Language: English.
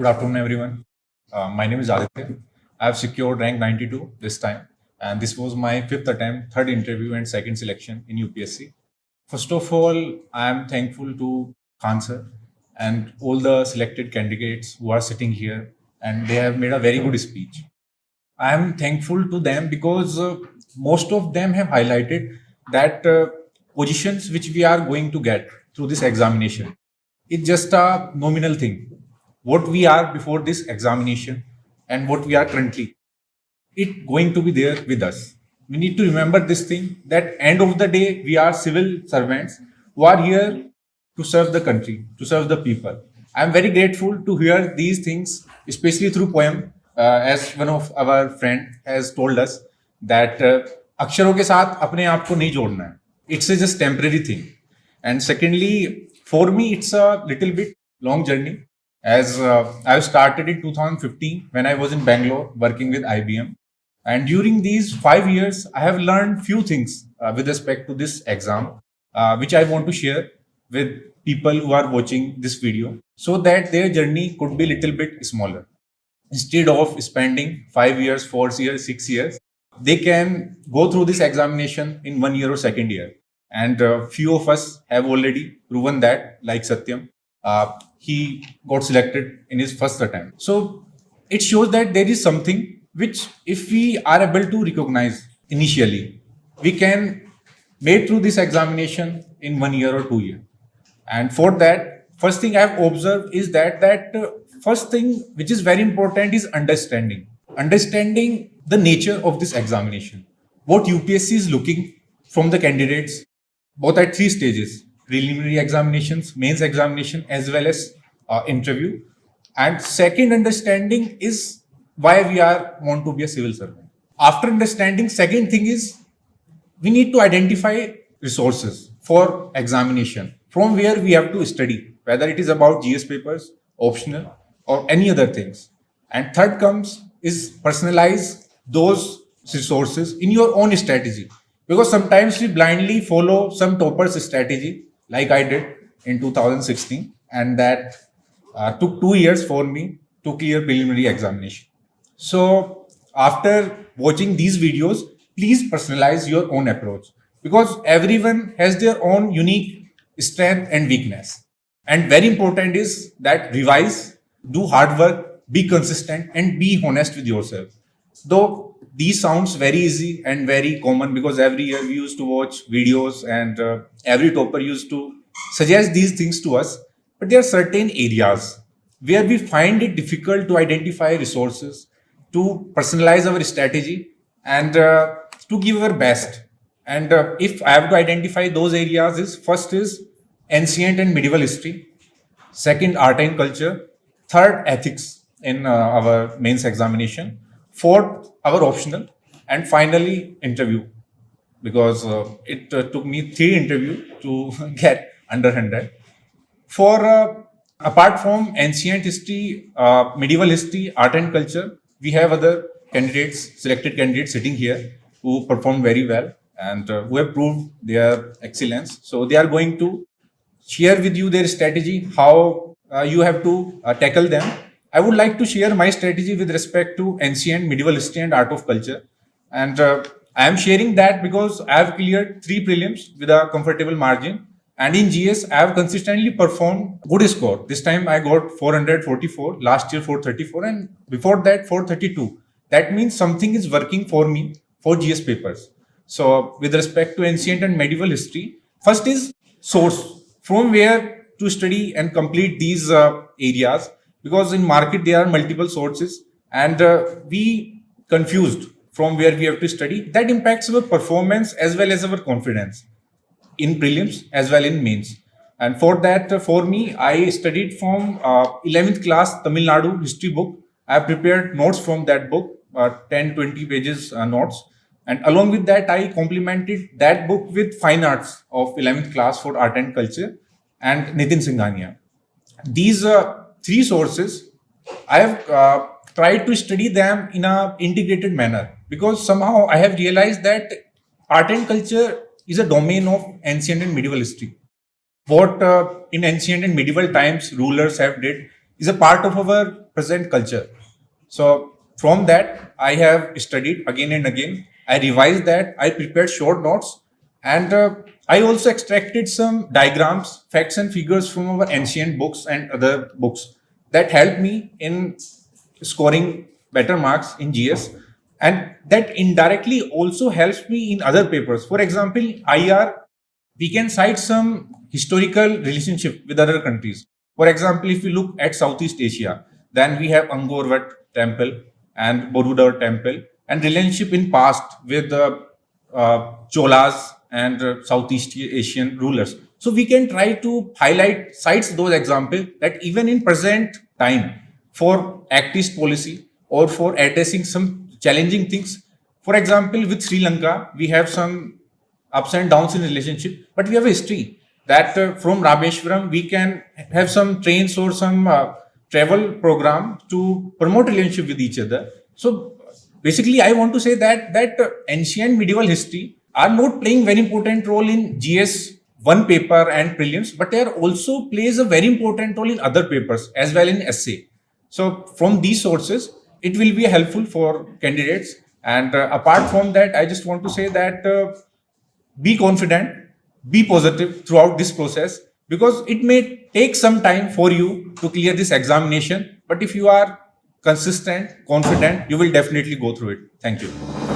Good afternoon, everyone. My name is Aditya. I have secured rank 92 this time, and this was my fifth attempt, third interview, and second selection in UPSC. First of all, I am thankful to Khan sir and all the selected candidates who are sitting here, and they have made a very good speech. I am thankful to them because most of them have highlighted that positions which we are going to get through this examination, it's just a nominal thing. What we are before this examination and what we are currently, it going to be there with us. We need to remember this thing that end of the day we are civil servants who are here to serve the country, to serve the people. I am very grateful to hear these things, especially through poem, as one of our friend has told us that अक्षरों के साथ अपने आप को नहीं जोड़ना है. It's a just temporary thing. And secondly, for me, it's a little bit long journey as I started in 2015 when I was in Bangalore working with IBM. And during these 5 years, I have learned few things with respect to this exam, which I want to share with people who are watching this video so that their journey could be a little bit smaller. Instead of spending 5 years, 4 years, 6 years, they can go through this examination in 1 year or second year. And few of us have already proven that, like Satyam, he got selected in his first attempt. So it shows that there is something which, if we are able to recognize initially, we can make through this examination in 1 year or 2 years. And for that, first thing I have observed is that first thing which is very important is understanding the nature of this examination. What UPSC is looking from the candidates, both at 3 stages: preliminary examinations, mains examination, as well as interview. And second understanding is why we want to be a civil servant. After understanding, second thing is we need to identify resources for examination from where we have to study, whether it is about GS papers, optional, or any other things. And third comes is personalize those resources in your own strategy. Because sometimes we blindly follow some topper's strategy, like I did in 2016, and that took 2 years for me to clear preliminary examination. So after watching these videos, please personalize your own approach because everyone has their own unique strength and weakness. And very important is that revise, do hard work, be consistent, and be honest with yourself. Though these sounds very easy and very common because every year we used to watch videos and every topper used to suggest these things to us, but there are certain areas where we find it difficult to identify resources, to personalize our strategy, and to give our best. And if I have to identify those areas, is first is ancient and medieval history, second art and culture, third ethics in our mains examination, fourth our optional, and finally interview, because it took me 3 interviews to get under 100. For apart from ancient history, medieval history, art and culture, we have other candidates, selected candidates sitting here who performed very well and who have proved their excellence. So they are going to share with you their strategy, how you have to tackle them. I would like to share my strategy with respect to ancient, medieval history, and art of culture. And I am sharing that because I have cleared 3 prelims with a comfortable margin. And in GS, I have consistently performed good score. This time I got 444, last year 434, and before that 432. That means something is working for me for GS papers. So with respect to ancient and medieval history, first is source, from where to study and complete these areas, because in market there are multiple sources and we confused from where we have to study. That impacts our performance as well as our confidence in prelims as well in mains. And for that, for me, I studied from 11th class Tamil Nadu history book. I have prepared notes from that book, 10-20 pages notes. And along with that, I complemented that book with fine arts of 11th class for art and culture and Nitin Singhania. These 3 sources, I have tried to study them in an integrated manner because somehow I have realized that art and culture is a domain of ancient and medieval history. What in ancient and medieval times rulers have did is a part of our present culture. So from that, I have studied again and again. I revised that. I prepared short notes, and I also extracted some diagrams, facts, and figures from our ancient books and other books that helped me in scoring better marks in GS, and that indirectly also helps me in other papers. For example, IR, we can cite some historical relationship with other countries. For example, if we look at Southeast Asia, then we have Angkor Wat Temple and Borobudur Temple, and relationship in past with the Cholas and Southeast Asian rulers. So we can try to highlight, cites those examples that even in present time, for activist policy or for addressing some challenging things. For example, with Sri Lanka, we have some ups and downs in relationship, but we have a history that from Rameshwaram we can have some trains or some travel program to promote relationship with each other. So basically, I want to say that ancient medieval history are not playing very important role in GS one paper and prelims, but they are also plays a very important role in other papers as well in essay. So from these sources, it will be helpful for candidates. And apart from that, I just want to say that be confident, be positive throughout this process, because it may take some time for you to clear this examination. But if you are consistent, confident, you will definitely go through it. Thank you.